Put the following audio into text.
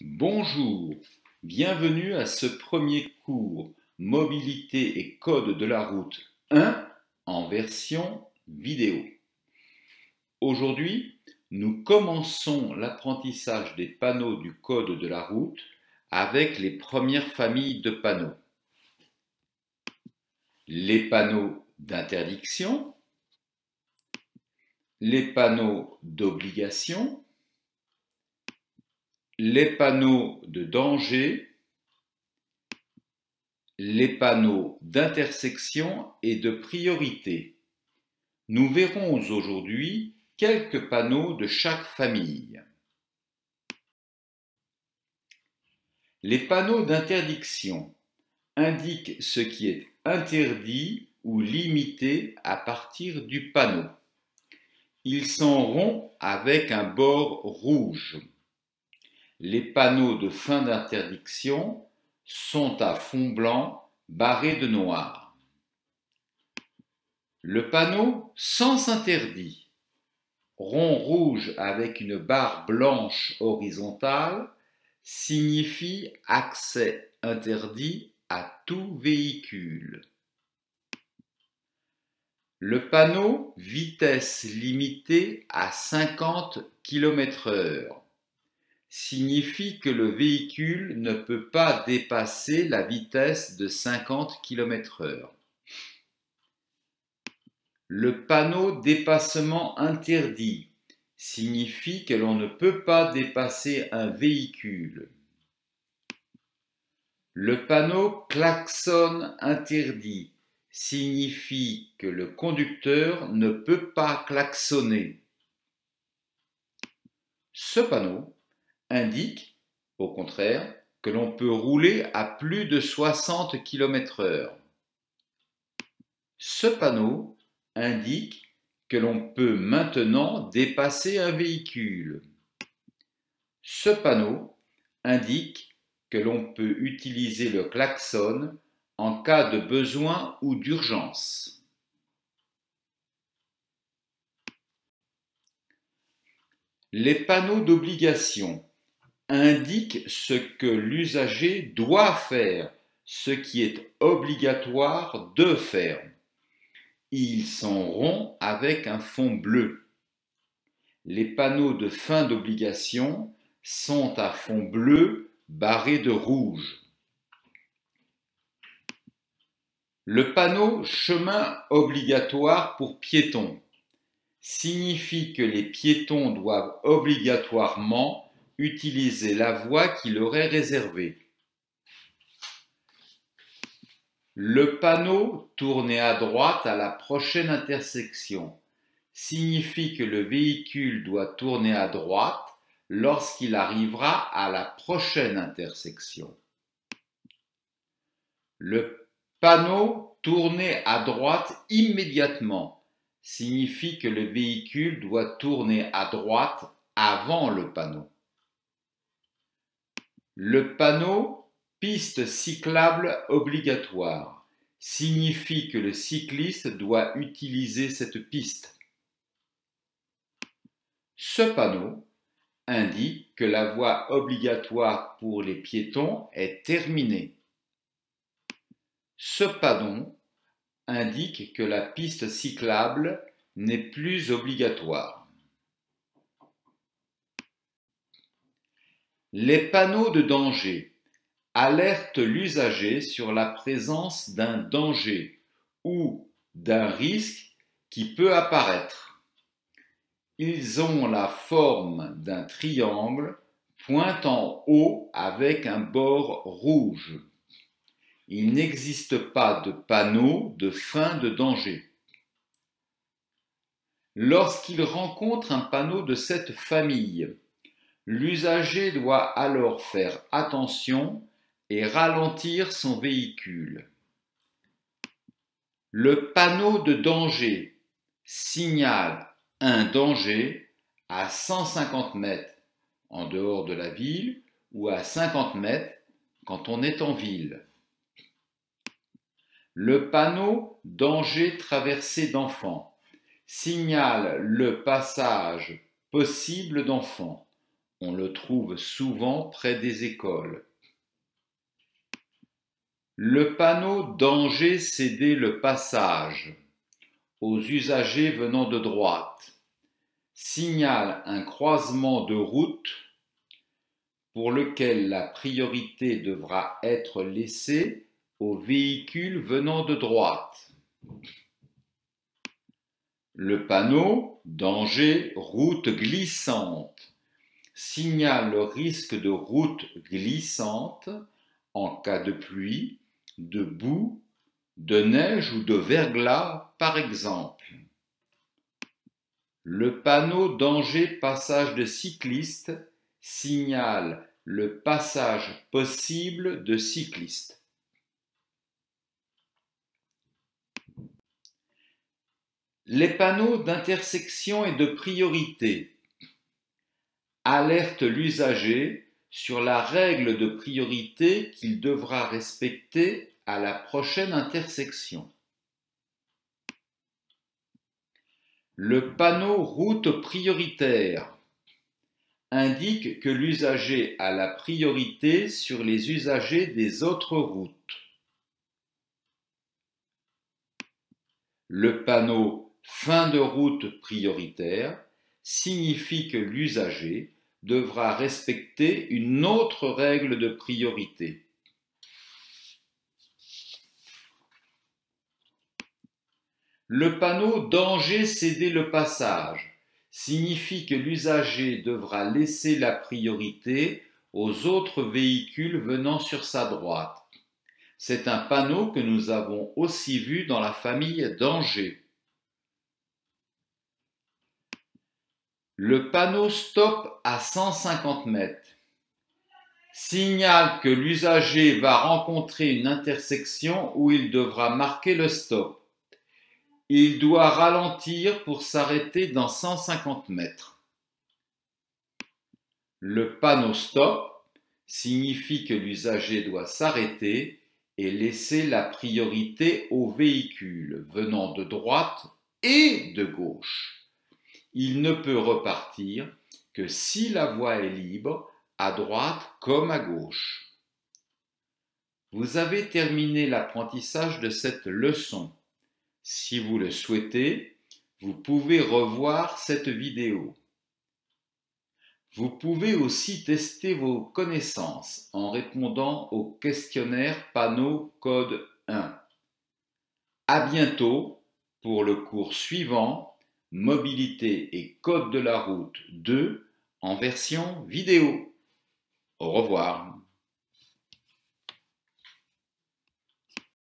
Bonjour, bienvenue à ce premier cours Mobilité et code de la route 1 en version vidéo. Aujourd'hui, nous commençons l'apprentissage des panneaux du code de la route avec les premières familles de panneaux. Les panneaux d'interdiction, les panneaux d'obligation, les panneaux de danger, les panneaux d'intersection et de priorité. Nous verrons aujourd'hui quelques panneaux de chaque famille. Les panneaux d'interdiction indiquent ce qui est interdit ou limité à partir du panneau. Ils sont ronds avec un bord rouge. Les panneaux de fin d'interdiction sont à fond blanc barré de noir. Le panneau sens interdit, rond rouge avec une barre blanche horizontale, signifie accès interdit à tout véhicule. Le panneau vitesse limitée à 50 km/h signifie que le véhicule ne peut pas dépasser la vitesse de 50 km/h. Le panneau dépassement interdit signifie que l'on ne peut pas dépasser un véhicule. Le panneau klaxon interdit signifie que le conducteur ne peut pas klaxonner. Ce panneau indique, au contraire, que l'on peut rouler à plus de 60 km/h. Ce panneau indique que l'on peut maintenant dépasser un véhicule. Ce panneau indique que l'on peut utiliser le klaxon en cas de besoin ou d'urgence. Les panneaux d'obligation indiquent ce que l'usager doit faire, ce qui est obligatoire de faire. Ils sont ronds avec un fond bleu. Les panneaux de fin d'obligation sont à fond bleu barré de rouge. Le panneau chemin obligatoire pour piétons signifie que les piétons doivent obligatoirement utiliser la voie qui leur est réservée. Le panneau tourner à droite à la prochaine intersection signifie que le véhicule doit tourner à droite lorsqu'il arrivera à la prochaine intersection. Le panneau tourner à droite immédiatement signifie que le véhicule doit tourner à droite avant le panneau. Le panneau piste cyclable obligatoire signifie que le cycliste doit utiliser cette piste. Ce panneau indique que la voie obligatoire pour les piétons est terminée. Ce panneau indique que la piste cyclable n'est plus obligatoire. Les panneaux de danger alertent l'usager sur la présence d'un danger ou d'un risque qui peut apparaître. Ils ont la forme d'un triangle pointant haut avec un bord rouge. Il n'existe pas de panneau de fin de danger. Lorsqu'il rencontre un panneau de cette famille, l'usager doit alors faire attention et ralentir son véhicule. Le panneau de danger signale un danger à 150 mètres en dehors de la ville ou à 50 mètres quand on est en ville. Le panneau danger traversée d'enfants signale le passage possible d'enfants. On le trouve souvent près des écoles. Le panneau « Danger, cédez le passage » aux usagers venant de droite signale un croisement de route pour lequel la priorité devra être laissée aux véhicules venant de droite. Le panneau « Danger, route glissante » signale le risque de route glissante en cas de pluie, de boue, de neige ou de verglas par exemple. Le panneau « Danger, passage de cyclistes » signale le passage possible de cyclistes. Les panneaux d'intersection et de priorité alertent l'usager sur la règle de priorité qu'il devra respecter à la prochaine intersection. Le panneau « Route prioritaire » indique que l'usager a la priorité sur les usagers des autres routes. Le panneau « Fin de route prioritaire » signifie que l'usager devra respecter une autre règle de priorité. Le panneau « Danger, cédez le passage » signifie que l'usager devra laisser la priorité aux autres véhicules venant sur sa droite. C'est un panneau que nous avons aussi vu dans la famille Danger. Le panneau « Stop à 150 mètres » signale que l'usager va rencontrer une intersection où il devra marquer le stop. Il doit ralentir pour s'arrêter dans 150 mètres. Le panneau « Stop » signifie que l'usager doit s'arrêter et laisser la priorité aux véhicules venant de droite et de gauche. Il ne peut repartir que si la voie est libre, à droite comme à gauche. Vous avez terminé l'apprentissage de cette leçon. Si vous le souhaitez, vous pouvez revoir cette vidéo. Vous pouvez aussi tester vos connaissances en répondant au questionnaire panneau code 1. À bientôt pour le cours suivant, Mobilité et code de la route 2 en version vidéo. Au revoir.